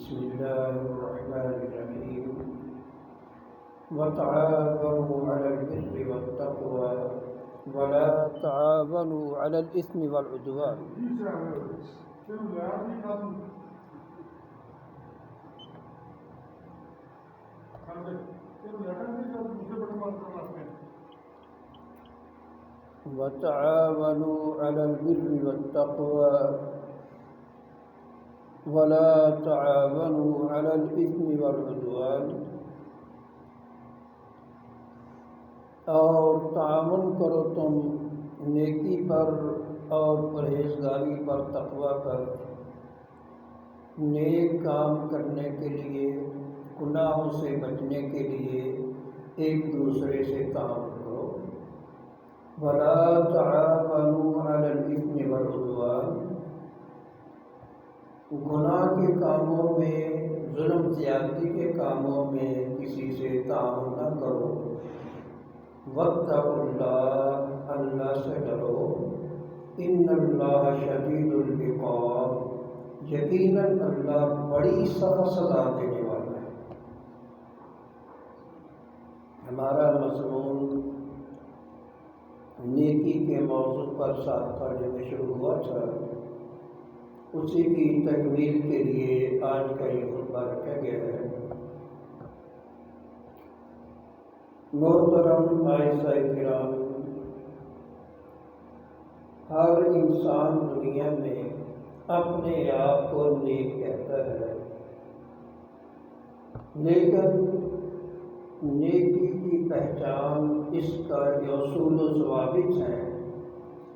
بسم الله الرحمن الرحيم وتعاونوا على البر والتقوى ولا تعاونوا على الإثم والعدوان وتعاونوا على البر والتقوى ولا تعاونوا على الإثم والعدوان اور تعاون کرو تم نیکی پر اور پرہیزگاری پر، تقوی پر، نیک کام کرنے کے لیے، گناہوں سے بچنے کے لیے ایک دوسرے سے تعاون کرو۔ ولا تعاونوا علی الاثم والعدوان، گناہ کے کاموں میں، ظلم زیادتی کے کاموں میں کسی سے تعاون نہ کرو۔ واتقوا اللہ، اللہ سے ڈرو۔ ان اللہ شدید العقاب، یقیناً اللہ بڑی سخت سزا دینے والا ہے۔ ہمارا مضمون نیکی کے موضوع پر سابقہ جو میں شروع ہوا تھا، اسی کی تکمیل کے لیے آج کا یہ خطبہ رکھا گیا ہے۔ محترم عائزہ کرام، ہر انسان دنیا میں اپنے آپ کو نیک کہتا ہے، لیکن نیکی کی پہچان، اس کا جو اصول و ضوابط ہیں،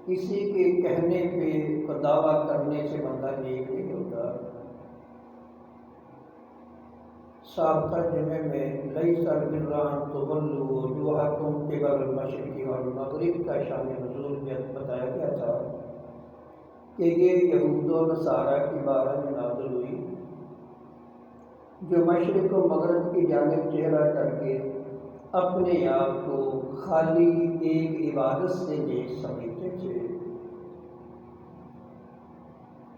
کسی کے کہنے پہ دعویٰ کرنے سے بندہ نیک نہیں ہوتا۔ سابقہ جمعے میں لیس البر ان تولوا وجوہکم قبل المشرق والمغرب کا شان نزول بتایا گیا تھا کہ یہ یہود و نصارہ کی بارے میں نازل ہوئی، جو مشرق و مغرب کی جانب چہرہ کر کے اپنے آپ کو خالی ایک عبادت سے نیک سمجھتے تھے۔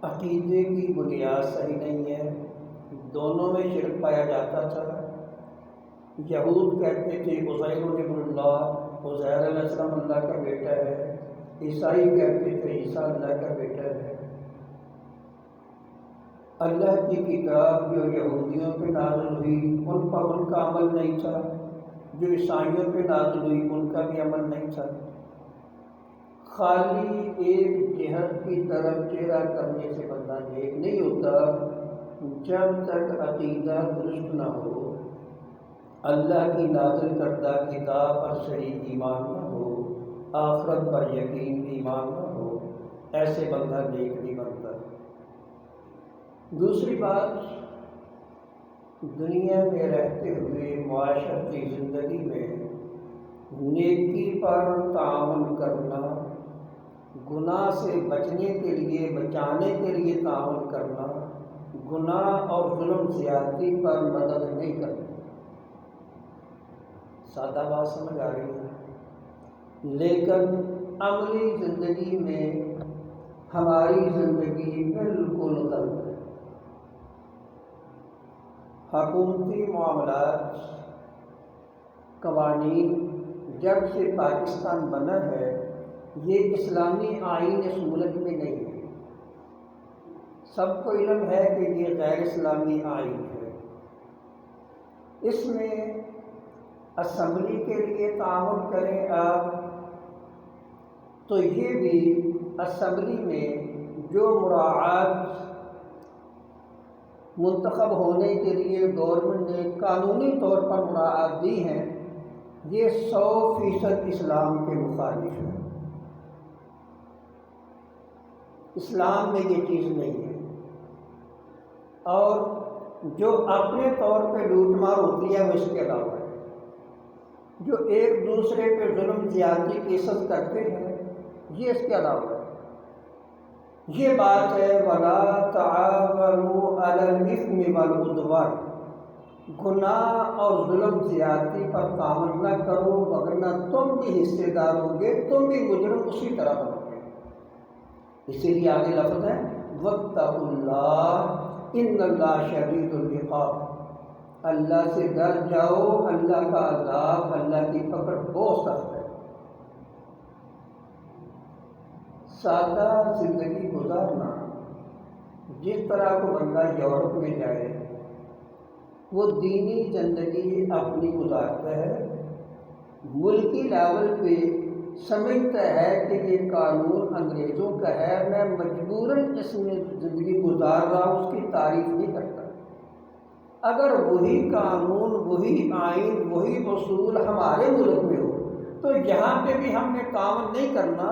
عقیدے کی بنیاد صحیح نہیں ہے، دونوں میں شرک پایا جاتا تھا۔ یہود کہتے تھے عزیر ابن اللہ، عزیر علیہ السلام اللہ کا بیٹا ہے۔ عیسائی کہتے تھے عیسیٰ اللہ کا بیٹا ہے۔ اللہ کی کتاب جو یہودیوں پہ نازل ہوئی ان پر ان کا عمل نہیں تھا، جو عیسائیوں پہ نازل ہوئی ان کا بھی عمل نہیں تھا۔ خالی ایک جہت کی طرف چہرہ کرنے سے بندہ نیک نہیں ہوتا جب تک عقیدہ درست نہ ہو، اللہ کی نازل کردہ کتاب پر صحیح ایمان نہ ہو، آخرت پر یقین ایمان نہ ہو، ایسے بندہ نیک نہیں بنتا۔ دوسری بات، دنیا میں رہتے ہوئے معاشرتی زندگی میں نیکی پر تعاون کرنا، گناہ سے بچنے کے لیے، بچانے کے لیے تعاون کرنا، گناہ اور ظلم زیادتی پر مدد نہیں کرنا۔ سادہ بات سمجھ آ رہی ہے، لیکن عملی زندگی میں ہماری زندگی بالکل غلط ہے۔ حکومتی معاملات، قوانین جب سے پاکستان بنا ہے، یہ اسلامی آئین اس ملک میں نہیں ہے۔ سب کو علم ہے کہ یہ غیر اسلامی آئین ہے۔ اس میں اسمبلی کے لیے تعاون کریں آپ تو یہ بھی اسمبلی میں جو مراعات منتخب ہونے کے لیے گورنمنٹ نے قانونی طور پر مراعات دی ہیں، یہ 100% اسلام کے مخالف ہے۔ اسلام میں یہ چیز نہیں ہے۔ اور جو اپنے طور پہ لوٹ مار ہوتی ہے وہ اس کے علاوہ ہے۔ جو ایک دوسرے پہ ظلم زیادتی کی عزت کرتے ہیں، یہ اس کے علاوہ ہے۔ یہ بات ہے وَلَا تَعَاوَنُوا عَلَى الْإِثْمِ وَالْعُدْوَانِ، گناہ اور ظلم زیادتی پر تعاون نہ کرو، ورنہ تم بھی حصے دار ہوگے، تم بھی مجرم اسی طرح بنو گے۔ اسی لیے آگے لفظ ہے واتقوا اللہ، ان اللہ شدید العقاب، اللہ سے ڈر جاؤ، اللہ کا عذاب، اللہ کی پکڑ بہت سخت ہے۔ سادہ زندگی گزارنا، جس طرح کو بندہ یورپ میں جائے وہ دینی زندگی اپنی گزارتا ہے، ملکی لیول پہ سمجھتا ہے کہ یہ قانون انگریزوں کا ہے، میں مجبوراً اس میں زندگی گزار رہا ہوں، اس کی تعریف نہیں کرتا۔ اگر وہی قانون، وہی آئین، وہی اصول ہمارے ملک میں ہو تو یہاں پہ بھی ہم نے کام نہیں کرنا،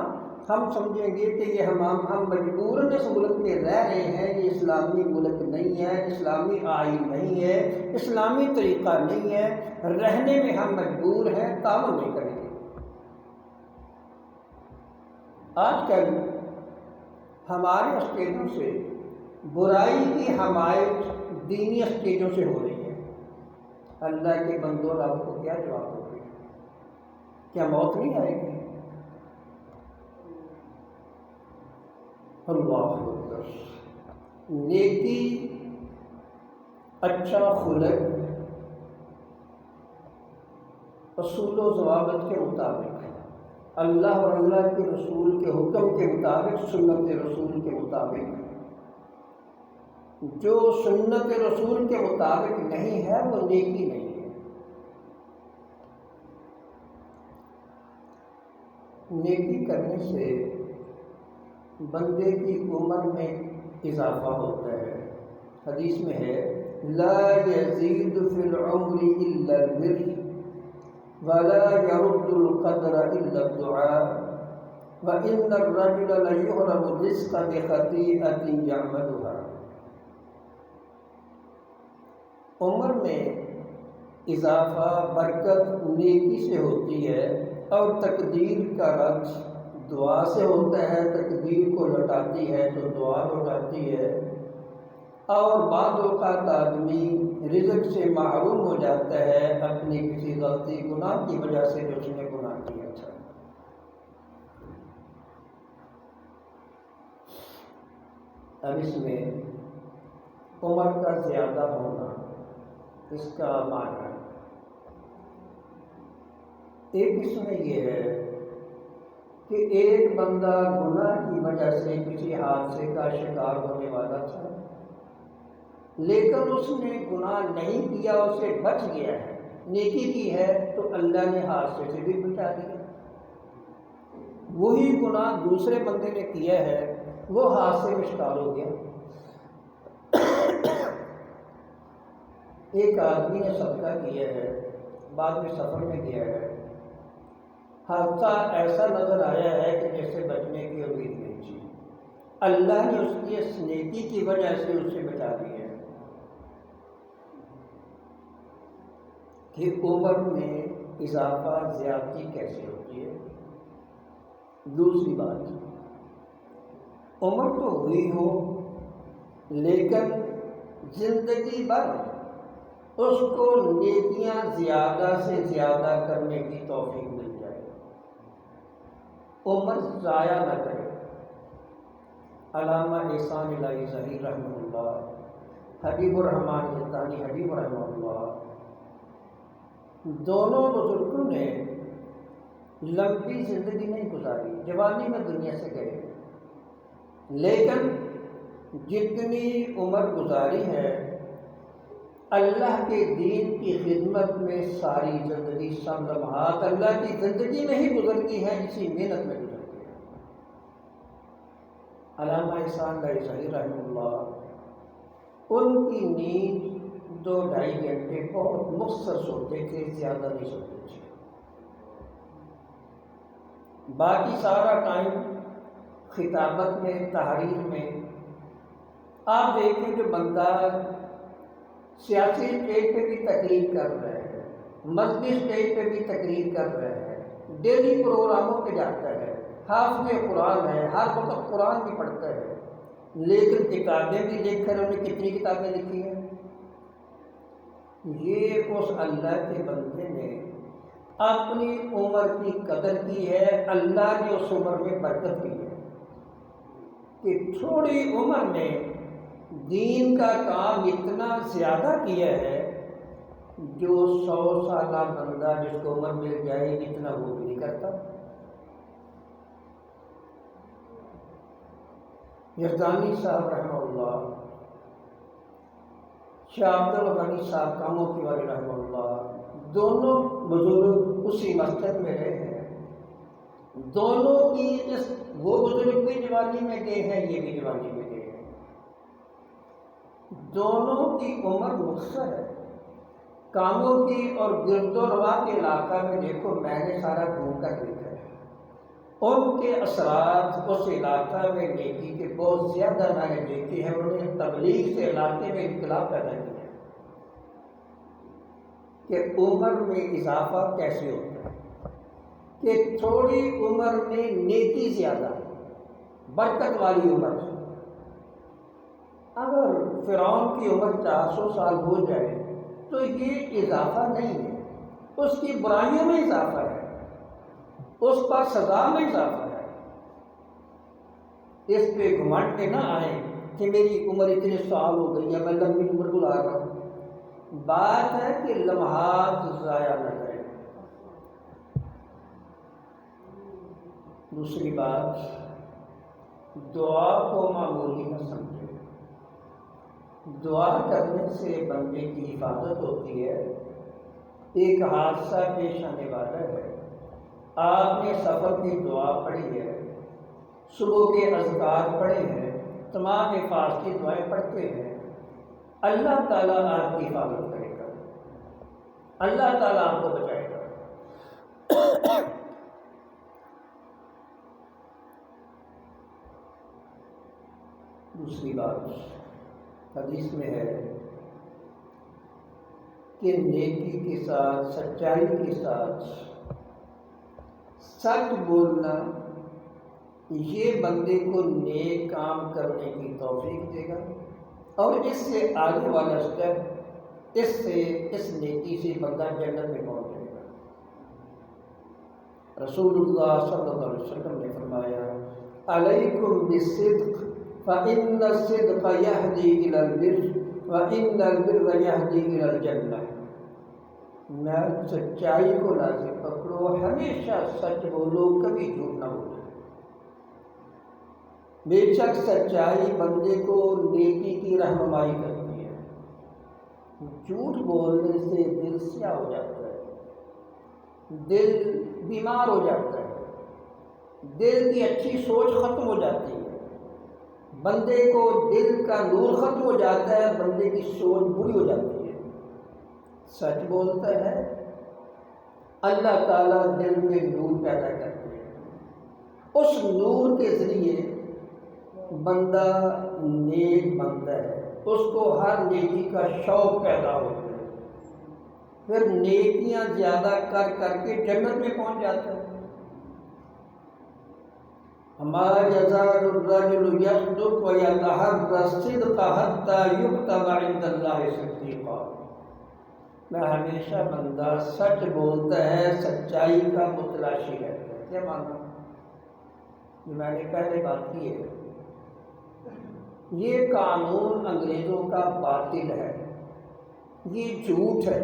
ہم سمجھیں گے کہ یہ ہم مجبوراً اس ملک میں رہ رہے ہیں، یہ اسلامی ملک نہیں ہے، اسلامی آئین نہیں ہے، اسلامی طریقہ نہیں ہے، رہنے میں ہم مجبور ہیں، تعاون نہیں کریں گے۔ آج کل ہمارے اسٹیجوں سے برائی کی حمایت دینی اسٹیجوں سے ہو رہی ہے۔ اللہ کے بندوں، آپ کو کیا جواب دو گے؟ کیا موت نہیں آئے گی؟ اللہ اکبر۔ نیکی، اچھا خلق اصول و ضوابط کے مطابق، اللہ اور اللہ کے رسول کے حکم کے مطابق، سنت رسول کے مطابق، جو سنت رسول کے مطابق نہیں ہے وہ نیکی نہیں ہے۔ نیکی کرنے سے بندے کی عمر میں اضافہ ہوتا ہے۔ حدیث میں ہے لا یزید فی العمر الا البر ولا يرد القدر الا الدعاء وان الرجل ليحرم الرزق بخطيئة يعملها۔ عمر میں اضافہ برکت نیکی سے ہوتی ہے، اور تقدیر کا رد دعا سے ہوتا ہے۔ تقدیر کو لوٹاتی ہے تو دعا لوٹاتی ہے، اور بعض اوقات آدمی رزق سے محروم ہو جاتا ہے اپنی کسی غلطی گناہ کی وجہ سے جو اس نے گناہ کیا تھا۔ اب اس میں عمر کا زیادہ ہونا، اس کا معنی ایک اس میں یہ ہے کہ ایک بندہ گناہ کی وجہ سے کسی حادثے کا شکار ہونے والا تھا، لیکن اس نے گناہ نہیں کیا، اسے بچ گیا ہے، نیکی کی ہے تو اللہ نے حادثے سے بھی بچا دیا۔ وہی گناہ دوسرے بندے نے کیا ہے، وہ حادثے میں شکار ہو گیا۔ ایک آدمی نے صدقہ کیا ہے، بعد میں سفر میں گیا ہے، حادثہ ایسا نظر آیا ہے کہ جیسے بچنے کی امید نہیں تھی، اللہ نے اس کی اس نیکی کی وجہ سے اسے بچا دیا ہے۔ کہ عمر میں اضافہ زیادتی کیسے ہوتی ہے؟ دوسری بات، عمر تو ہوئی ہو لیکن زندگی بھر اس کو نیکیاں زیادہ سے زیادہ کرنے کی توفیق مل جائے، عمر ضائع نہ کرے۔ علامہ احسان الہی ظہیر رحمہ اللہ، حبیب الرحمن یزدانی حبیب رحمہ اللہ، دونوں بزرگوں نے لمبی زندگی نہیں گزاری، جوانی میں دنیا سے گئے، لیکن جتنی عمر گزاری ہے اللہ کے دین کی خدمت میں ساری زندگی، سب لمحات اللہ کی زندگی میں ہی گزرتی ہے، اسی محنت میں گزرتی ہے۔ علامہ احسان الہی ظہیر رحمہ اللہ، ان کی نیند 2-2.5 گھنٹے بہت مختصر سوتے تھے، زیادہ نہیں سوتے تھے، باقی سارا ٹائم خطابت میں، تحریر میں۔ آپ دیکھیں جو بندہ سیاسی اسٹیج پہ بھی تقریر کر رہا ہے، مذہبی اسٹیج پہ بھی تقریر کر رہا ہے، ڈیلی پروگراموں پہ جاتا ہے، حافظ قرآن ہے، ہر وقت قرآن بھی پڑھتا ہے، لیکن کتابیں بھی لکھ کر انہوں نے کتنی کتابیں لکھی ہیں؟ یہ اس اللہ کے بندے نے اپنی عمر کی قدر کی ہے، اللہ نے اس عمر میں برکت کی ہے کہ تھوڑی عمر میں دین کا کام اتنا زیادہ کیا ہے جو 100 سالہ بندہ جس کو عمر مل جائے اتنا وہ بھی نہیں کرتا۔ یزدانی صاحب رحمہ اللہ، شاہ عبد الغنی صاحب کاموں کی والے رحمہ اللہ، دونوں بزرگ اسی مسجد میں رہے ہیں۔ دونوں کی وہ بزرگ بھی جوانی میں گئے ہیں، یہ بھی جوانی میں گئے ہیں۔ دونوں کی عمر مختصر ہے۔ کاموں کی اور گرد و روا کے علاقہ میں دیکھو، میں نے سارا گھوم کر دیکھا ہے، ان کے اثرات اس علاقہ میں نیکی کے بہت زیادہ میں نے دیکھے ہیں۔ انہوں نے تبلیغ سے علاقے میں انقلاب پیدا کیا کہ عمر میں اضافہ کیسے ہوتا ہے، کہ تھوڑی عمر میں نیکی زیادہ، برکت والی عمر۔ اگر فرعون کی عمر 400 سال ہو جائے تو یہ اضافہ نہیں ہے، اس کی برائیوں میں اضافہ ہے، اس پر سزا میں اضافہ ہے۔ اس پہ گھمنڈ کے نہ آئیں کہ میری عمر اتنے سال ہو گئی ہے، میں لمبی عمر گزار رہا ہوں۔ بات ہے کہ لمحات ضائع نہ کریں۔ دوسری بات، دعا کو معمولی نہ سمجھیں۔ دعا کرنے سے بندے کی حفاظت ہوتی ہے۔ ایک حادثہ پیش آنے والا ہے، آپ نے سفر کی دعا پڑھی ہے، صبح کے اذکار پڑھے ہیں، تمام حفاظتی دعائیں پڑھتے ہیں، اللہ تعالیٰ آپ کی حفاظت کرے گا، اللہ تعالیٰ آپ کو بچائے گا۔ دوسری بات، حدیث میں ہے کہ نیکی کے ساتھ، سچائی کے ساتھ سچ بولنا یہ بندے کو نیک کام کرنے کی توفیق دے گا، اور اس سے آگے والا اسٹیپ، اس نیکی سے بندہ جنت میں پہنچ جائے گا۔ رسول اللہ صلی اللہ علیہ وسلم نے فرمایا، علیکم بالصدق فإن الصدق يهدي إلى البر وإن البر يهدي إلى الجنة۔ میں سچائی کو لازم پکڑو، ہمیشہ سچ بولو، کبھی جھوٹ نہ بولو۔ بے شک سچائی بندے کو نیکی کی رہنمائی کرتی ہے۔ جھوٹ بولنے سے دل سیاہ ہو جاتا ہے، دل بیمار ہو جاتا ہے، دل کی اچھی سوچ ختم ہو جاتی ہے، بندے کو دل کا نور ختم ہو جاتا ہے، بندے کی سوچ بری ہو جاتی ہے۔ سچ بولتا ہے، اللہ تعالیٰ دل میں نور پیدا کرتے ہیں، اس نور کے ذریعے بندہ نیک بنتا ہے، اس کو ہر نیکی کا شوق پیدا ہوتا ہے، پھر نیکیاں زیادہ کر کر کے جنت میں پہنچ جاتا ہے۔ ہمارا یزال الرجل یصدق ویتحری الصدق حتی یکتب عند اللہ صدیقا۔ میں ہمیشہ بندہ سچ بولتا ہے، سچائی کا متلاشی رہتا ہے۔ کیا مانا؟ جو میں نے پہلے بات کی ہے، یہ قانون انگریزوں کا باطل ہے، یہ جھوٹ ہے۔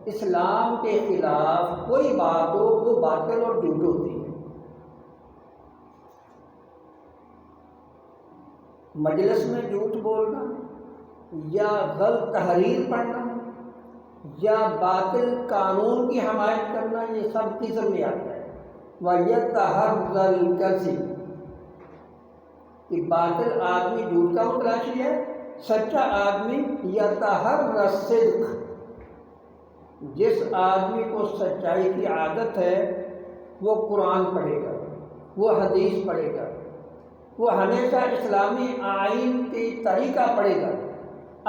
اسلام کے خلاف کوئی بات ہو وہ باطل اور جھوٹ ہوتی ہے۔ مجلس میں جھوٹ بولنا یا غلط تحریر پڑھنا یا باطل قانون کی حمایت کرنا، یہ سب قسم میں آتا ہے۔ وَيَتَحَرَّ الْكَذِبَ، کہ باطل آدمی جھوٹ کا متلاشی ہے، سچا آدمی یتحری الصدق، جس آدمی کو سچائی کی عادت ہے وہ قرآن پڑھے گا، وہ حدیث پڑھے گا، وہ ہمیشہ اسلامی آئین کی طریقہ پڑھے گا،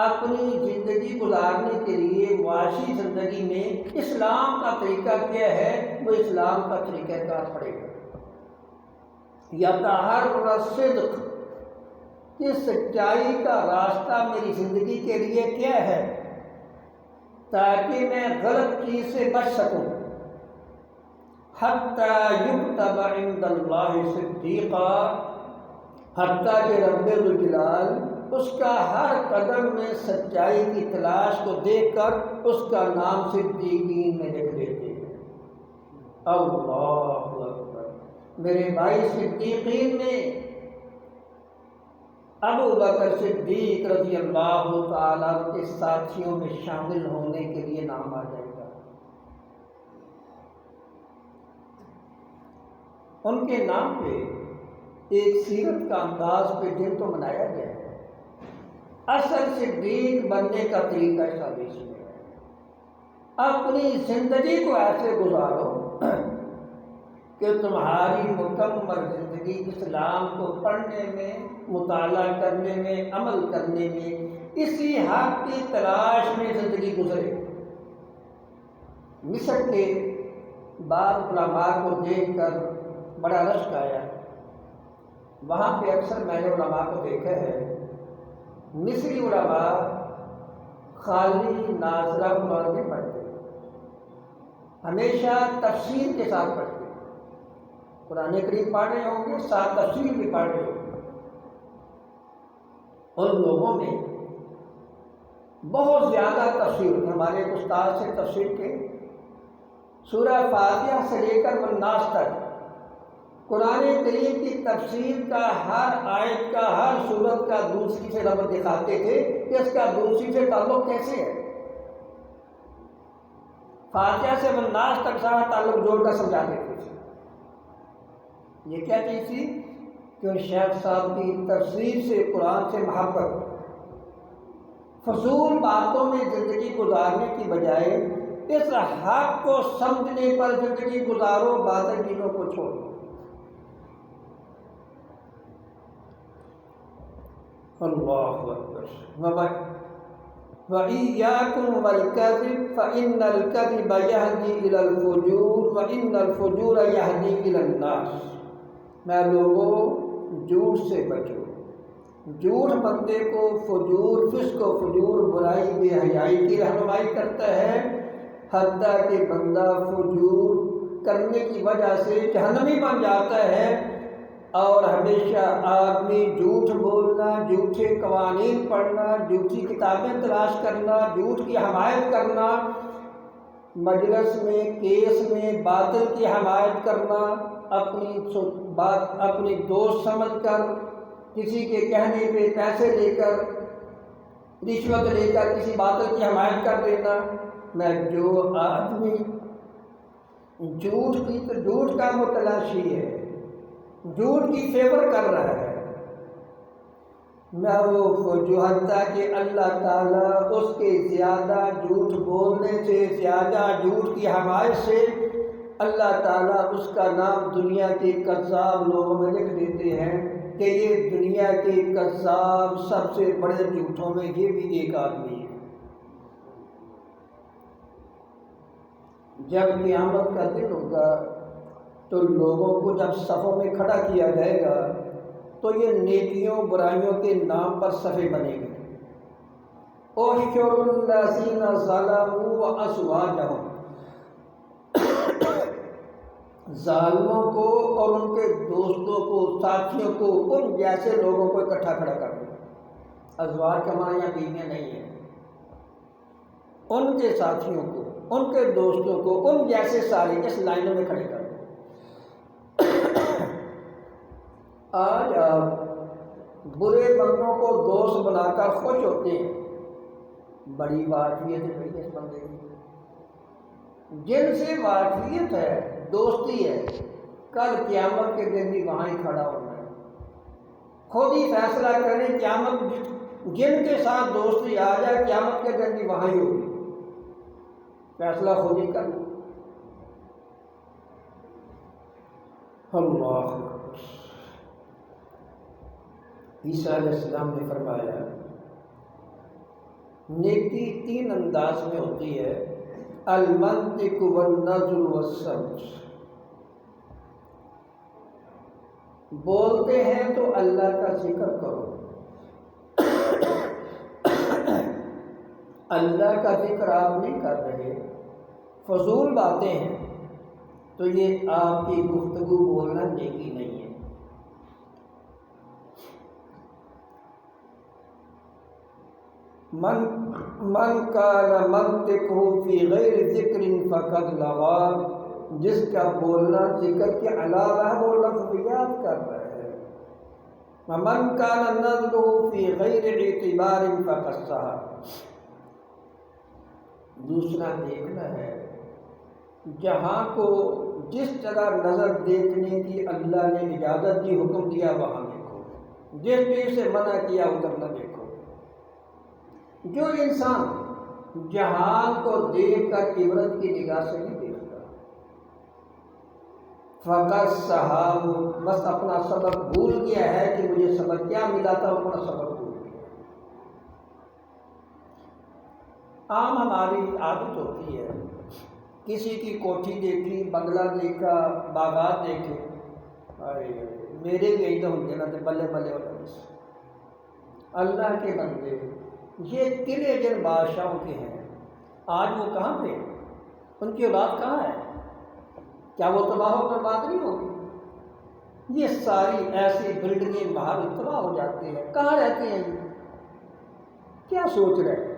اپنی زندگی گزارنے کے لیے معاشی زندگی میں اسلام کا طریقہ کیا ہے وہ اسلام کا طریقہ کار پڑھے گا۔ یتحری الصدق، کہ سچائی کا راستہ میری زندگی کے لیے کیا ہے تاکہ میں غلط چیز سے بچ سکوں۔ حتی یکتب عند اللہ صدیقا، حتیٰ کہ رب ذوالجلال اس کا ہر قدم میں سچائی کی تلاش کو دیکھ کر اس کا نام صدیقین میں لکھ دیتے ہیں۔ اللہ اکبر! میرے بھائی، صدیقین میں ابو بکر صدیق رضی اللہ تعالیٰ کے ساتھیوں میں شامل ہونے کے لیے نام آ جائے گا۔ ان کے نام پہ ایک سیرت کا انداز پہ دن تو منایا گیا ہے۔ اصل صدیق بننے کا طریقہ ثابت ہے۔ اپنی زندگی کو ایسے گزارو کہ تمہاری مکمل زندگی اسلام کو پڑھنے میں، مطالعہ کرنے میں، عمل کرنے میں، اسی حق کی تلاش میں زندگی گزرے۔ مصر کے بعض علماء کو دیکھ کر بڑا رشک آیا۔ وہاں پہ اکثر میں نے علماء کو دیکھا ہے، مصری علماء خالی ناظرہ قرآن نہیں پڑھتے، ہمیشہ تفسیر کے ساتھ پڑھتے۔ قرآن کریم پڑھ رہے ہوں گے، ساتھ تفسیر بھی پڑھ رہے ہوں گے۔ ان لوگوں میں بہت زیادہ تفسیر، ہمارے استاد سے تفسیر کے سورہ فاتحہ سے لے کر والناس تک قرآن کریم کی تفسیر کا ہر آیت کا، ہر سورت کا دوسری سے ربط دکھاتے تھے کہ اس کا دوسری سے تعلق کیسے ہے۔ فاتحہ سے والناس تک سارا تعلق جوڑ کر سمجھا دیتے تھے۔ یہ کیا چیز تھی کہ شیخ صاحب کی تفسیر سے، قرآن سے محبت، فضول باتوں میں زندگی گزارنے کی بجائے اس حق کو سمجھنے پر زندگی گزارو، باطل چیزوں کو چھوڑو۔ اللہ اکبر! وَإِيَّاكُمْ وَالْكَذِبَ فَإِنَّ الْكَذِبَ يَهْدِي إِلَى الْفُجُورِ وَإِنَّ الْفُجُورَ يَهْدِي إِلَى النَّارِ۔ میں لوگوں، جھوٹ سے بچو۔ جھوٹ بندے کو فجور، فسق و فجور، برائی، بے حیائی کی رہنمائی کرتا ہے، حتیٰ کہ بندہ فجور کرنے کی وجہ سے جہنمی بن جاتا ہے۔ اور ہمیشہ آدمی جھوٹ بولنا، جھوٹے قوانین پڑھنا، جھوٹی کتابیں تلاش کرنا، جھوٹ کی حمایت کرنا، مجلس میں، کیس میں باطل کی حمایت کرنا، اپنی بات اپنی دوست سمجھ کر کسی کے کہنے پہ پیسے لے کر، رشوت لے کر کسی باطل کی حمایت کر دینا۔ میں جو آدمی جھوٹ کا متلاشی ہے، جھوٹ کی فیور کر رہا ہے، میں وہ جو حتیٰ کہ اللہ تعالیٰ اس کے زیادہ جھوٹ بولنے سے، زیادہ جھوٹ کی حمایت سے، اللہ تعالیٰ اس کا نام دنیا کے کذاب لوگوں میں لکھ دیتے ہیں کہ یہ دنیا کے کذاب سب سے بڑے جھوٹوں میں یہ بھی ایک آدمی ہے۔ جب قیامت کا دن ہوگا تو لوگوں کو جب صفوں میں کھڑا کیا جائے گا تو یہ نیکیوں برائیوں کے نام پر صفیں بنے گی۔ احشروا الذین ظلموا وازواجہم، ظالموں کو اور ان کے دوستوں کو، ساتھیوں کو، ان جیسے لوگوں کو اکٹھا کھڑا کر دو۔ ازواج کا معنی یہاں بیویاں نہیں ہیں، ان کے ساتھیوں کو، ان کے دوستوں کو، ان جیسے سارے اس لائنوں میں کھڑے کر دو۔ آج آپ برے بندوں کو دوست بنا کر خوش ہوتے ہیں، بڑی واقفیت ہے بھائی اس بندے کی، جن سے واقفیت ہے، دوستی ہے، کل قیامت کے دن بھی وہاں ہی کھڑا ہونا ہے۔ خود ہی فیصلہ کریں، قیامت جن کے ساتھ دوستی آ جائے قیامت کے دن بھی وہاں ہی ہوگی، فیصلہ خود ہی کرنا۔ اللہ عیسیٰ علیہ السلام نے فرمایا نیکی 3 انداز میں ہوتی ہے، المنطق والنظر والسمت۔ بولتے ہیں تو اللہ کا ذکر کرو، اللہ کا ذکر آپ نہیں کر رہے، فضول باتیں ہیں، تو یہ آپ کی گفتگو بولنا نیکی نہیں ہے۔ من کان منطقہ فی غیر ذکر فقد لغا، جس کا بولنا ذکر کے علاوہ ہے وہ لغویات کر رہا ہے۔ ومن کان نظرہ فی غیر اعتبار فقد سہا، دوسرا دیکھنا ہے جہاں کو جس جگہ نظر دیکھنے کی اللہ نے اجازت دی، حکم دیا وہاں دیکھو، جس چیز سے منع کیا ادھر نہ دیکھو۔ جو انسان جہان کو دیکھ کر عبرت کی نگاہ سے نہیں دیکھتا، فقط صحاب، بس اپنا سبق بھول گیا ہے کہ مجھے سبق کیا ملا تھا، اپنا سبق بھول گیا۔ عام ہماری عادت ہوتی ہے، کسی کی کوٹھی دیکھی، بنگلہ دیکھا، باغات دیکھے، میرے بھی یہی تو ہوں گے نا، بلے بلے والا۔ اللہ کے بندے، یہ قلعے جن بادشاہوں کے ہیں آج وہ کہاں تھے؟ ان کی اولاد کہاں ہے؟ کیا وہ تباہ و برباد نہیں ہوگی؟ یہ ساری ایسی بلڈنگیں باہر تباہ ہو جاتی ہیں، کہاں رہتے ہیں یہ؟ کیا سوچ رہے ہیں؟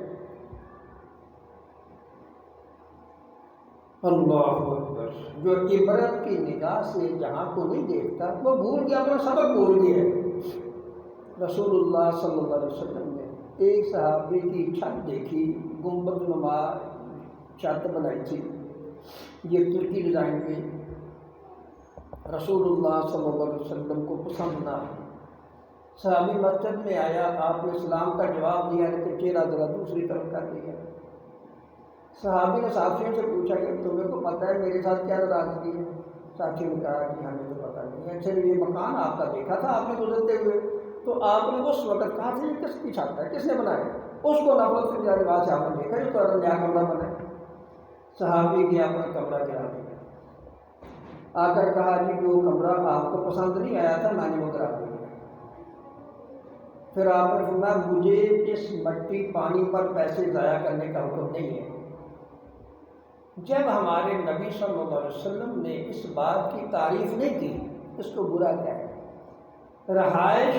اللہ اکبر۔ جو عبرت کی نگاہ سے جہاں کو نہیں دیکھتا وہ بھول گیا، اپنا سبق بھول گیا۔ رسول اللہ صلی اللہ علیہ وسلم نے ایک صحابی کی چھت دیکھی، گنبد نما چھت بنائی تھی، یہ ترکی ڈیزائن کی، رسول اللہ صلی اللہ علیہ وسلم کو پسند نہ آئی۔ صحابی مسجد میں آیا، آپ نے سلام کا جواب دیا لیکن چہرہ ذرا دوسری طرف کر دیا۔ صحابی نے ساتھیوں سے پوچھا کہ تمہیں کو پتہ ہے میرے ساتھ کیا ناراضگی ہے؟ ساتھیوں نے کہا کہ ہمیں تو پتہ نہیں ہے۔ اچھا یہ مکان آپ کا دیکھا تھا آپ نے گزرتے ہوئے، تو آپ نے اس وقت کہا تھا یہ کس کی چھت ہے، کس نے بنایا؟ اس کو نفرت سے جانے بعد سے آپ نے دیکھا جو تو نیا کمرہ بنا ہے۔ صحابی گیا اپنا کمرہ گرا دیا، آ کر کہا جی جو کمرہ آپ کو پسند نہیں آیا تھا میں نے وہ کرا دیا۔ پھر آپ نے فرمایا مجھے اس مٹی پانی پر پیسے ضائع کرنے کا حکم نہیں ہے۔ جب ہمارے نبی صلی اللہ علیہ وسلم نے اس بات کی تعریف نہیں کی، اس کو برا کیا ہے؟ رہائش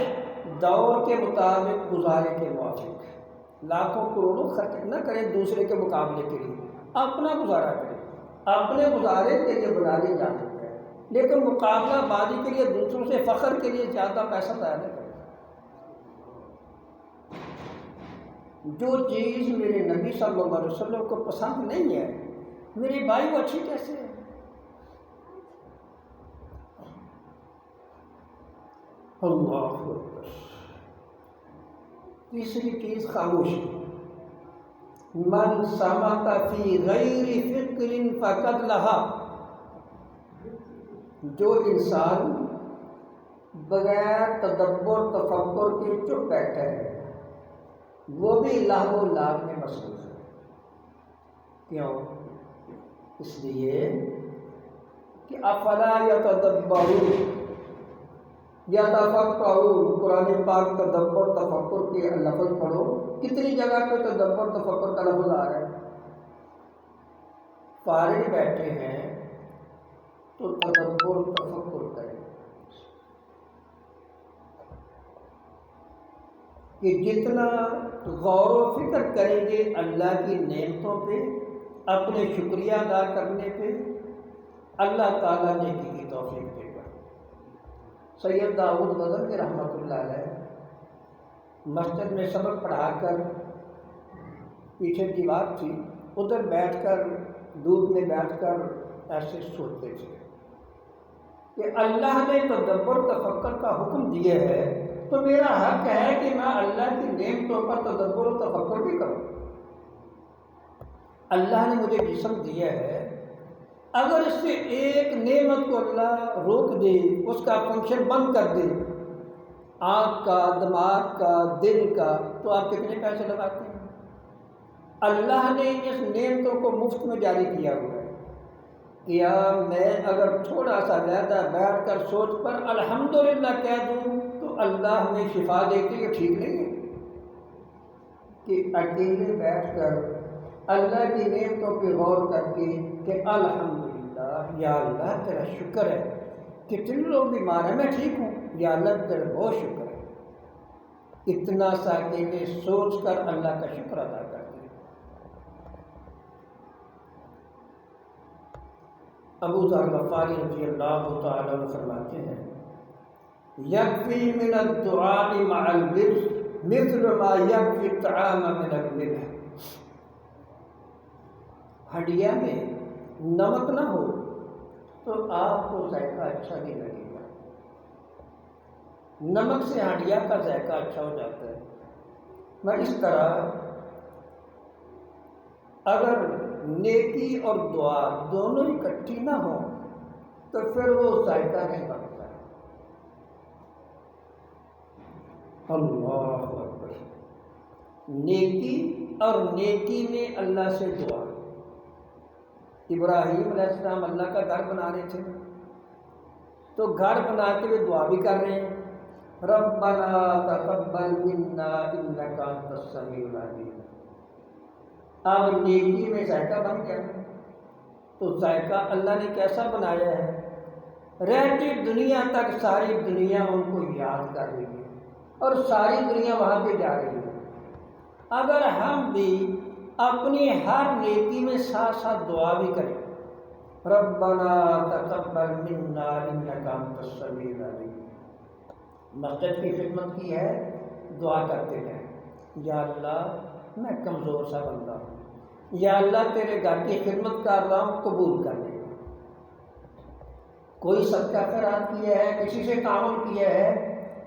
دور کے مطابق گزارے کے موافق، لاکھوں کروڑوں خرچ نہ کریں دوسرے کے مقابلے کے لیے، اپنا گزارا کریں، اپنے گزارے کے لیے بنا لے جا سکتا ہے، لیکن مقابلہ بازی کے لیے دوسروں سے فخر کے لیے زیادہ پیسہ ضائع نہ کریں۔ جو چیز میرے نبی صلی اللہ علیہ وسلم کو پسند نہیں ہے، میرے بھائی وہ اچھی کیسے ہے؟ اللہ اکبر۔ تیسری چیز خاموشی، من سمت فی غیر فکر فقد لہا، جو انسان بغیر تدبر تفکر کے چپ بیٹھا ہے وہ بھی لہو و لعب میں مصروف ہے۔ کیوں؟ اس لیے کہ افلا یتدبرون یتفکرون، قرآن پاک تدبر تفکر کے لفظ پڑھو، کتنی جگہ پہ تدبر تفکر کا لفظ آ رہا ہے۔ فارغ بیٹھے ہیں تو تدبر تفکر کریں کہ جتنا غور و فکر کریں گے اللہ کی نعمتوں پہ، اپنے شکریہ ادا کرنے پہ، اللہ تعالیٰ نیکی کی توفیق دے گا۔ سید داؤد غزنوی رحمۃ اللہ علیہ مسجد میں سبق پڑھا کر پیچھے دیوار تھی، ادھر بیٹھ کر دودھ میں بیٹھ کر ایسے سوچتے تھے کہ اللہ نے تدبر تفکر کا حکم دیا ہے تو میرا حق ہے کہ میں اللہ کی نعمتوں پر تدبر و تفکر بھی کروں۔ اللہ نے مجھے جسم دیا ہے، اگر اس سے ایک نعمت کو اللہ روک دے، اس کا فنکشن بند کر دے، آنکھ کا، دماغ کا، دل کا، تو آپ کتنے پیسے لگاتے ہیں؟ اللہ نے اس نعمتوں کو مفت میں جاری کیا ہوا ہے۔ کیا میں اگر تھوڑا سا زیادہ بیٹھ کر سوچ پر الحمدللہ کہہ دوں تو اللہ نے شفا دے کے یہ ٹھیک نہیں ہے کہ اکیلے بیٹھ کر اللہ کی نعمتوں پہ غور کر کے کہ الحمدللہ یا اللہ تیرا شکر ہے، کتنے لوگ بیمار ہیں میں ٹھیک ہوں، یا اللہ تیرا بہت شکر ہے، اتنا سا اکیلے سوچ کر اللہ کا شکر ادا کرتے ہیں۔ ابو ذر غفاری رضی اللہ تعالیٰ عنہ فرماتے ہیں یکفی من الدعاء مع البر مثل ما یکفی الطعام من الملح۔ ہڈیا میں نمک نہ ہو تو آپ کو ذائقہ اچھا نہیں لگے گا، نمک سے ہڈیا کا ذائقہ اچھا ہو جاتا ہے۔ میں اس طرح اگر نیکی اور دعا دونوں اکٹھی نہ ہوں تو پھر وہ ذائقہ نہیں بنتا۔ اللہ اکبر۔ نیکی اور نیکی میں اللہ سے دعا۔ ابراہیم علیہ السلام اللہ کا گھر بنا رہے تھے تو گھر بناتے ہوئے دعا بھی کر رہے ہیں، ربنا تقبل منا انک انت السمیع العلیم۔ اب نیکی میں ذائقہ بن گیا تو ذائقہ اللہ نے کیسا بنایا ہے، رہتی دنیا تک ساری دنیا ان کو یاد کر رہی ہے اور ساری دنیا وہاں پہ جا رہی ہے۔ اگر ہم بھی اپنی ہر نیکی میں ساتھ ساتھ دعا بھی کریں، ربنا تقبل منا انک انت السمیع العلیم، مسجد کی خدمت کی ہے، دعا کرتے ہیں یا اللہ میں کمزور سا بندہ ہوں، یا اللہ تیرے گھر کی خدمت کر رہا ہوں، قبول کر لے۔ کوئی صدقہ خیرات کیا ہے، کسی سے تعاون کیا ہے،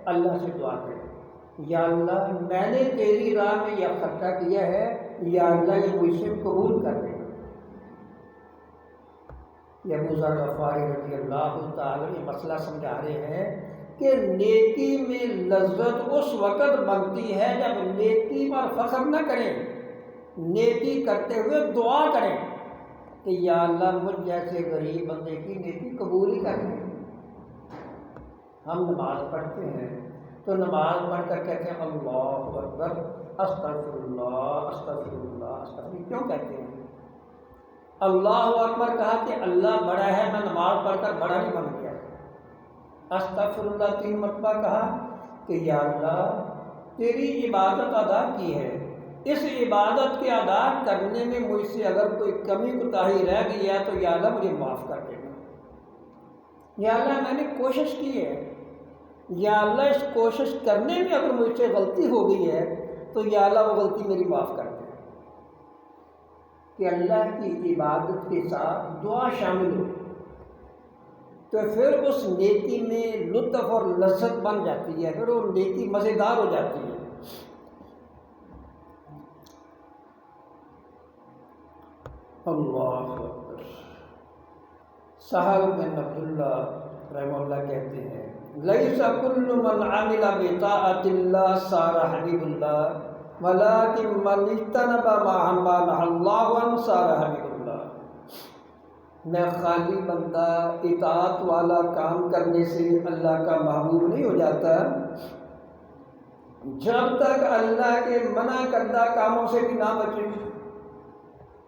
اللہ سے دعا کرے یا اللہ میں نے تیری راہ میں یہ خرچہ کیا ہے، یا اللہ یہ مجھ سے قبول کر لے۔ یہ ابو ذر غفاری رضی اللہ تعالیٰ یہ مسئلہ سمجھا رہے ہیں کہ نیکی میں لذت اس وقت بنتی ہے جب نیکی پر فخر نہ کریں، نیکی کرتے ہوئے دعا کریں کہ یا اللہ مجھ جیسے غریب بندے کی نیکی قبول ہی کر لیں۔ ہم نماز پڑھتے ہیں تو نماز پڑھ کر کہتے ہیں اللہ اکبر، استغفر اللہ استغفر اللہ استغفر، کیوں کہتے ہیں؟ اللہ اکبر کہا کہ اللہ بڑا ہے، میں نماز پڑھ کر بڑا نہیں بن گیا۔ استغفر اللہ 3 مرتبہ کہا کہ یا اللہ تیری عبادت ادا کی ہے، اس عبادت کے ادا کرنے میں مجھ سے اگر کوئی کمی کوتاہی رہ گئی ہے تو یا اللہ مجھے معاف کر دینا۔ یا اللہ میں نے کوشش کی ہے، یا اللہ اس کوشش کرنے میں اگر مجھ سے غلطی ہو گئی ہے تو یا اللہ وہ غلطی میری معاف کر دے۔ کہ اللہ کی عبادت کے ساتھ دعا شامل ہو تو پھر اس نیکی میں لطف اور لذت بن جاتی ہے، پھر وہ نیکی مزیدار ہو جاتی ہے۔ اللہ اکبر۔ سہل بن عبداللہ رحمہ اللہ کہتے ہیں لیس کل من عمل بطاعت اللہ صار حبیب اللہ ولکن من اجتنب ما نہى اللہ عنہ صار حبیب اللہ۔ میں خالی بندہ اطاعت والا کام کرنے سے اللہ کا محبوب نہیں ہو جاتا، جب تک اللہ کے منع کردہ کاموں سے بھی نہ بچے۔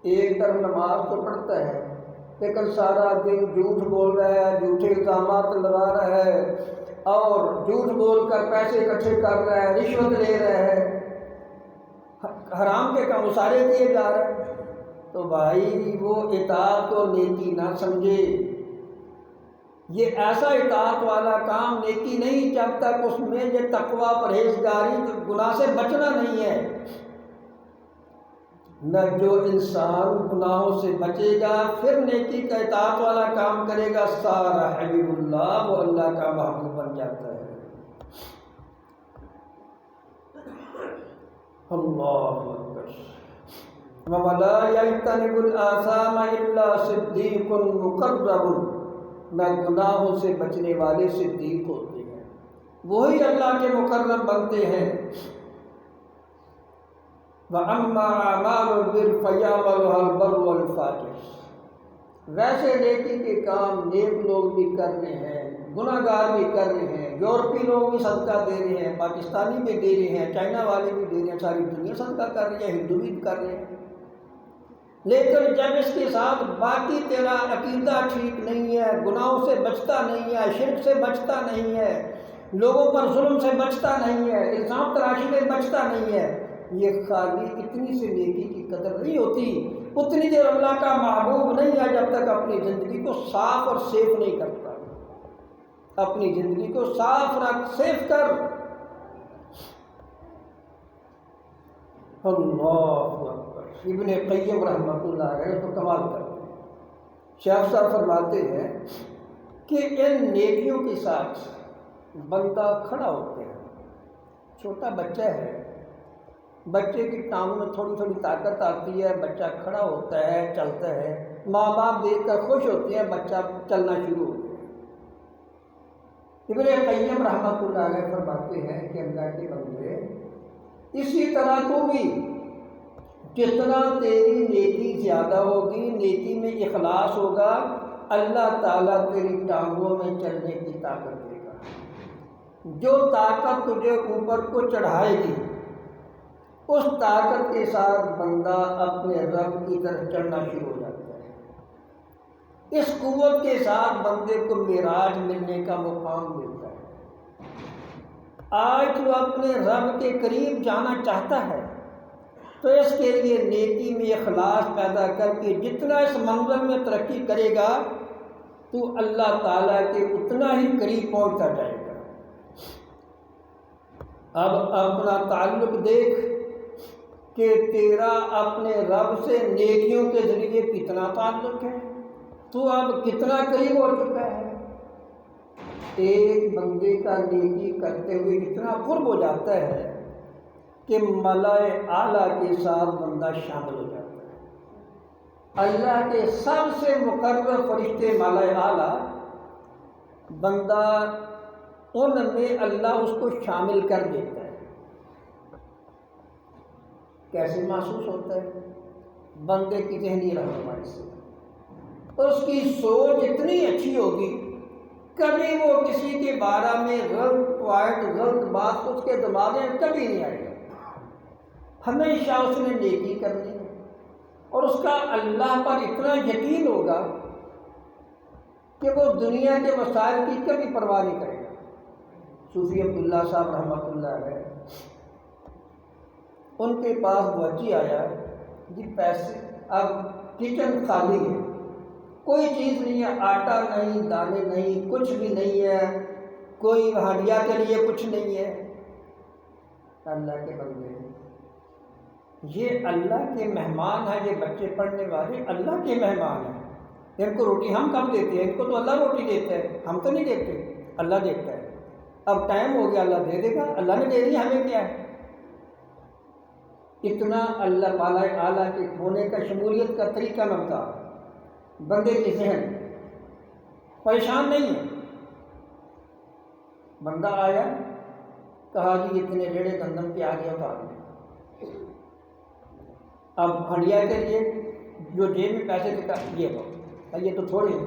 ایک طرف نماز تو پڑھتا ہے لیکن سارا دن جھوٹ بول رہا ہے، جھوٹے الزامات لگا رہا ہے اور جھوٹ بول کر پیسے اکٹھے کر رہا ہے، رشوت لے رہا ہے، حرام کے کام سارے کیے جا رہے ہیں، تو بھائی وہ اطاعت کو نیکی نہ سمجھے۔ یہ ایسا اطاعت والا کام نیکی نہیں جب تک اس میں یہ تقوی پرہیزگاری گناہ سے بچنا نہیں ہے۔ نہ جو انسان گناہوں سے بچے گا پھر نیکی کا اطاعت والا کام کرے گا سارا حبیب اللہ، وہ اللہ کا محبوب بن جاتا ہے۔ اللہ اکبر۔ وَلَا يَجْتَنِبُ الْآثَامَ إِلَّا صِدِّيقٌ مُقَرَّبٌ۔ نہ گناہوں سے بچنے والے صدیق ہوتے ہیں، وہی اللہ کے مقرب بنتے ہیں۔ وَأَمَّا أَعْمَالُ الْبِرِّ فَيَعْمَلُهَا الْبَرُّ وَالْفَاجِرُ۔ ویسے نیکی کے کام نیک لوگ بھی کر رہے ہیں، گناہ گار بھی کر رہے ہیں، یورپی لوگ بھی صدقہ دے رہے ہیں، پاکستانی بھی دے رہے ہیں، چائنا والے بھی دے رہے ہیں، ساری دنیا صدقہ کر رہی ہے، ہندو بھی کر رہے ہیں۔ لیکن جب اس کے ساتھ باقی تیرا عقیدہ ٹھیک نہیں ہے، گناہوں سے بچتا نہیں ہے، شرک سے بچتا نہیں ہے، لوگوں پر ظلم سے بچتا نہیں ہے، الزام تراشی سے بچتا نہیں ہے، یہ خالی اتنی سی نیکی کی قدر نہیں ہوتی، اتنی دیر اللہ کا محبوب نہیں ہے جب تک اپنی زندگی کو صاف اور سیف نہیں کرتا۔ اپنی زندگی کو صاف رکھ، سیف کر۔ اللہ اکبر۔ ابن قیم رحمۃ اللہ علیہ تو کمال کرتے ہیں، شیخ صاحب فرماتے ہیں کہ ان نیکیوں کے ساتھ بندہ کھڑا ہوتا ہے۔ چھوٹا بچہ ہے، بچے کی ٹانگوں میں تھوڑی تھوڑی طاقت آتی ہے، بچہ کھڑا ہوتا ہے، چلتا ہے، ماں باپ دیکھ کر خوش ہوتے ہیں، بچہ چلنا شروع ہو گیا۔ ابن قیم رحمۃ اللہ علیہ فرماتے ہیں کہ اللہ کے بندے، اسی طرح تو بھی جتنا تیری نیکی زیادہ ہوگی، نیکی میں اخلاص ہوگا، اللہ تعالیٰ تیری ٹانگوں میں چلنے کی طاقت دے گا۔ جو طاقت تجھے اوپر کو چڑھائے گی، اس طاقت کے ساتھ بندہ اپنے رب کی طرف چڑھنا شروع ہو جاتا ہے۔ اس قوت کے ساتھ بندے کو معراج ملنے کا مقام ملتا ہے۔ آج تو اپنے رب کے قریب جانا چاہتا ہے تو اس کے لیے نیکی میں اخلاص پیدا کر کے جتنا اس منزل میں ترقی کرے گا تو اللہ تعالیٰ کے اتنا ہی قریب پہنچتا جائے گا۔ اب اپنا تعلق دیکھ کہ تیرا اپنے رب سے نیکیوں کے ذریعے کتنا تعلق ہے، تو اب کتنا قریب ہو چکا ہے۔ ایک بندے کا نیکی کرتے ہوئے اتنا قرب ہو جاتا ہے کہ ملائے اعلیٰ کے ساتھ بندہ شامل ہو جاتا ہے۔ اللہ کے سب سے مقرب فرشتے ملائے اعلیٰ، بندہ ان میں اللہ اس کو شامل کر دیتا ہے۔ کیسے محسوس ہوتا ہے؟ بندے کی ذہنی رہنمائی سے اس کی سوچ اتنی اچھی ہوگی، کبھی وہ کسی کے بارے میں غلط پوائنٹ، غلط بات اس کے دماغ میں کبھی نہیں آئے گا۔ ہمیشہ اس نے نیکی کرنی ہے اور اس کا اللہ پر اتنا یقین ہوگا کہ وہ دنیا کے وسائل کی کبھی پرواہ نہیں کرے گا۔ صوفی عبداللہ صاحب رحمۃ اللہ علیہ، ان کے پاس بچی آیا، جی پیسے، اب کچن خالی ہے، کوئی چیز نہیں ہے، آٹا نہیں، دانے نہیں، کچھ بھی نہیں ہے، کوئی ہڈیا کے لیے کچھ نہیں ہے۔ اللہ کے بندے، یہ اللہ کے مہمان ہیں، یہ بچے پڑھنے والے اللہ کے مہمان ہیں، ان کو روٹی ہم کب دیتے ہیں؟ ان کو تو اللہ روٹی دیتا ہے، ہم تو نہیں دیتے، اللہ دیتا ہے۔ اب ٹائم ہو گیا، اللہ دے دے گا، اللہ نے دے دیا، ہمیں کیا ہے؟ اتنا اللہ اعلیٰ کے ہونے کا شمولیت کا طریقہ نہ بتا، بندے کے ذہن پریشان نہیں ہے۔ بندہ آیا، کہا جی اتنے ریڑے گندم کے آگے اتار دیں۔ اب ہنڈیا کے لیے جو جیب میں پیسے دکھا، یہ تو تھوڑے ہیں،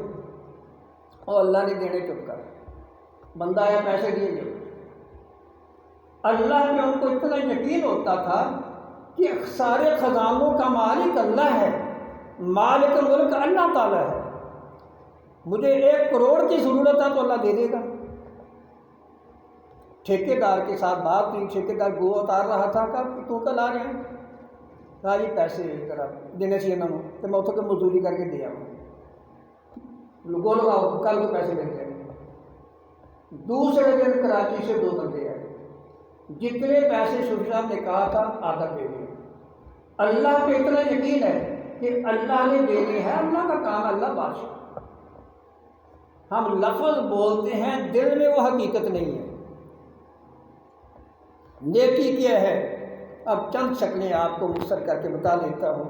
اور اللہ نے دینے چپ کر، بندہ آیا پیسے دیے گئے۔ اللہ پہ ان کو اتنا یقین ہوتا تھا کہ سارے خزانوں کا مالک اللہ ہے، مالک الملک اللہ تعالیٰ ہے، مجھے 1 کروڑ کی ضرورت ہے تو اللہ دے دے گا۔ ٹھیکیدار کے ساتھ بات ہوئی، ٹھیکیدار گو اتار رہا تھا، کہا تو کل آ رہے ہیں؟ کہا جی پیسے ذرا دینے سے نہ ہو تو میں اتر کے مزدوری کر کے دے آؤں، گو لگاؤ، کل کو پیسے مل جائیں گے۔ دوسرے دن کراچی سے 2 بندے آئے، جتنے پیسے شفیع صاحب نے کہا تھا آدھا دے دیں۔ اللہ پہ اتنا یقین ہے کہ اللہ نے دینے ہے، اللہ کا کام، اللہ بادشاہ۔ ہم لفظ بولتے ہیں، دل میں وہ حقیقت نہیں ہے۔ نیکی کیا ہے؟ اب چند شکلیں آپ کو مختصر کر کے بتا دیتا ہوں۔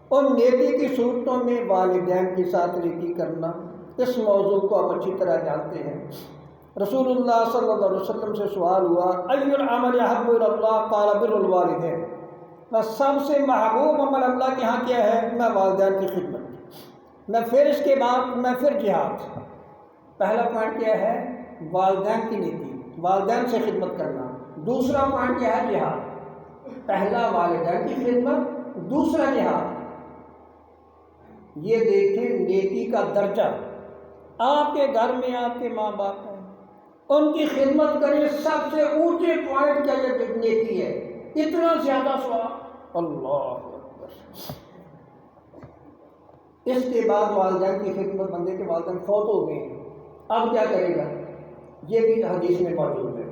اور نیکی کی صورتوں میں والدین کے ساتھ نیکی کرنا، اس موضوع کو آپ اچھی طرح جانتے ہیں۔ رسول اللہ صلی اللہ علیہ وسلم سے سوال ہوا، ای العمل احب الی اللہ؟ قال بر الوالدین، بس سب سے محبوب عمل اللہ کے ہاں کیا ہے؟ میں والدین کی خدمت، میں پھر اس کے بعد میں پھر جہاد۔ پہلا پوائنٹ کیا ہے؟ والدین کی نیکی، والدین سے خدمت کرنا۔ دوسرا پوائنٹ کیا ہے؟ جہاد۔ پہلا والدین کی خدمت، دوسرا جہاد۔ یہ دیکھیں نیکی کا درجہ۔ آپ کے گھر میں آپ کے ماں باپ ہیں، ان کی خدمت کریں، سب سے اونچے پوائنٹ کا یہ نیکی ہے، اتنا زیادہ ثواب، اللہ اکبر۔ اس کے بعد والدین کی خدمت، بندے کے والدین فوت ہو گئے ہیں، اب کیا کرے گا؟ یہ بھی حدیث میں موجود ہے۔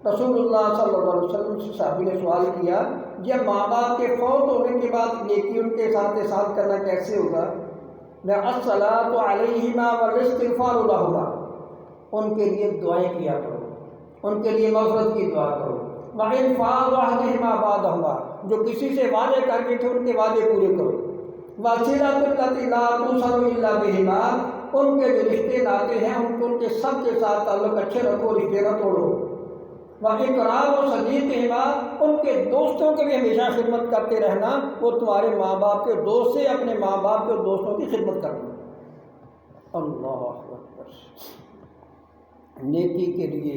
رسول اللہ صلی اللہ علیہ وسلم سے صحابی نے سوال کیا، یہ ماں باپ کے فوت ہونے کے بعد نیکی ان کے ساتھ کرنا کیسے ہوگا؟ میں الصلاۃ علیہما والاستغفار لہما، ان کے لیے دعائیں کیا کرو، ان کے لیے مغفرت کی دعا کرو، وانفاذ عہدہما بعدہما، جو کسی سے وعدے کر کے تھے ان کے وعدے پورے کرو، وصلۃ التی لا توصل الا بہما، ان کے جو رشتے ناتے ہیں ان کے سب کے ساتھ تعلق اچھے رکھو، رشتے نہ توڑو، وَإِكْرَامُ صَدِيقِهِمَا، ان کے دوستوں کی بھی ہمیشہ خدمت کرتے رہنا، وہ تمہارے ماں باپ کے دوست سے اپنے ماں باپ کے دوستوں کی خدمت کرنا۔ اللہ اکبر۔ نیکی کے لیے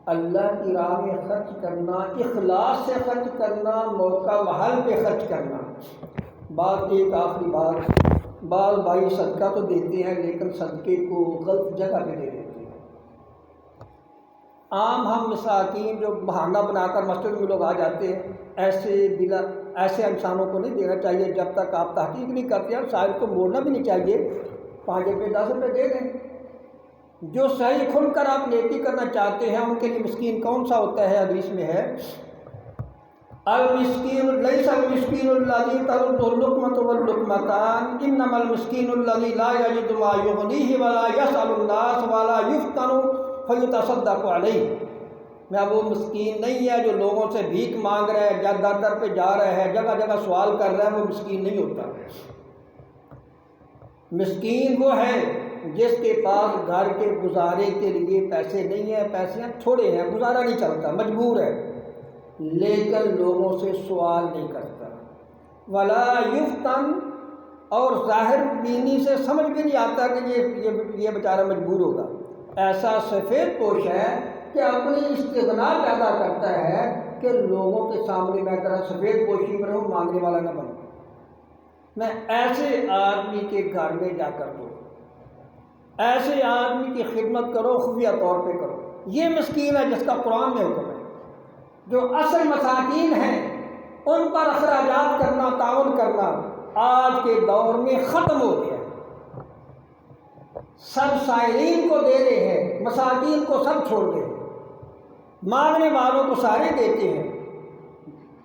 اللہ کی راہ میں خرچ کرنا، اخلاص سے خرچ کرنا، موقع محل پہ خرچ کرنا۔ ایک آخری بات، بعض بھائی صدقہ تو دیتے ہیں لیکن صدقے کو غلط جگہ پہ دے دیتے ہیں۔ عام ہم مساکین جو بہانہ بنا کر مسجد میں لوگ آ جاتے ہیں، ایسے انسانوں کو نہیں دینا چاہیے جب تک آپ تحقیق نہیں کرتے ہیں۔ سائل کو موڑنا بھی نہیں چاہیے، 5 روپے 10 روپے دے دیں۔ جو صحیح کھل کر آپ نیکی کرنا چاہتے ہیں ان کے لیے مسکین کون سا ہوتا ہے؟ حدیث میں ہے، المسکین لیس المسکین الذی ترد اللقمۃ واللقمتان، انما المسکین الذی لا یجد ما یغنیہ ولا یسأل الناس ولا یفتن فیتصدق علیہ۔ میں وہ مسکین نہیں ہے جو لوگوں سے بھیک مانگ رہا ہے، در در پہ جا رہا ہے، جگہ جگہ سوال کر رہا ہے، وہ مسکین نہیں ہوتا۔ مسکین وہ ہے جس کے پاس گھر کے گزارے کے لیے پیسے نہیں ہیں، پیسے تھوڑے ہیں، گزارا نہیں چلتا، مجبور ہے، لیکن لوگوں سے سوال نہیں کرتا، ولا یفتن، اور ظاہر بینی سے سمجھ بھی نہیں آتا کہ یہ بیچارہ مجبور ہوگا۔ ایسا سفید پوش ہے کہ اپنی استغنا پیدا کرتا ہے کہ لوگوں کے سامنے میں ذرا سفید پوشی میں رہوں، مانگنے والا نہ بنوں۔ میں ایسے آدمی کے گھر میں جا کر دو، ایسے آدمی کی خدمت کرو، خفیہ طور پہ کرو۔ یہ مسکین ہے جس کا قرآن میں حکم ہے۔ جو اصل مساکین ہیں ان پر اخراجات کرنا، تعاون کرنا آج کے دور میں ختم ہو گیا ہے۔ سب سائلین کو دے رہے ہیں، مساکین کو سب چھوڑ دے، مانگنے والوں کو سارے دیتے ہیں۔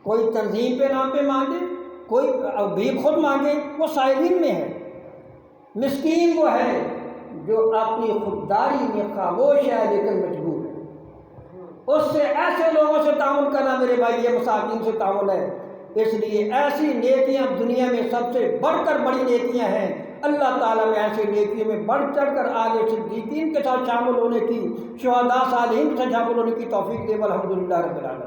کوئی تنظیم پہ نام پہ مانگے، کوئی بھی خود مانگے، وہ سائلین میں ہے۔ مسکین وہ ہے جو اپنی خودداری میں خاموش ہے لیکن مجبور ہے۔ اس سے ایسے لوگوں سے تعاون کرنا میرے بھائی یہ مساکین سے تعاون ہے۔ اس لیے ایسی نیکیاں دنیا میں سب سے بڑھ کر بڑی نیکیاں ہیں۔ اللہ تعالیٰ میں ایسی نیکیوں میں بڑھ چڑھ کر آگے صدیقین کے ساتھ شامل ہونے کی، شہداء صالحین کے ساتھ شامل ہونے کی توفیق دے۔ الحمدللہ رب العالمین۔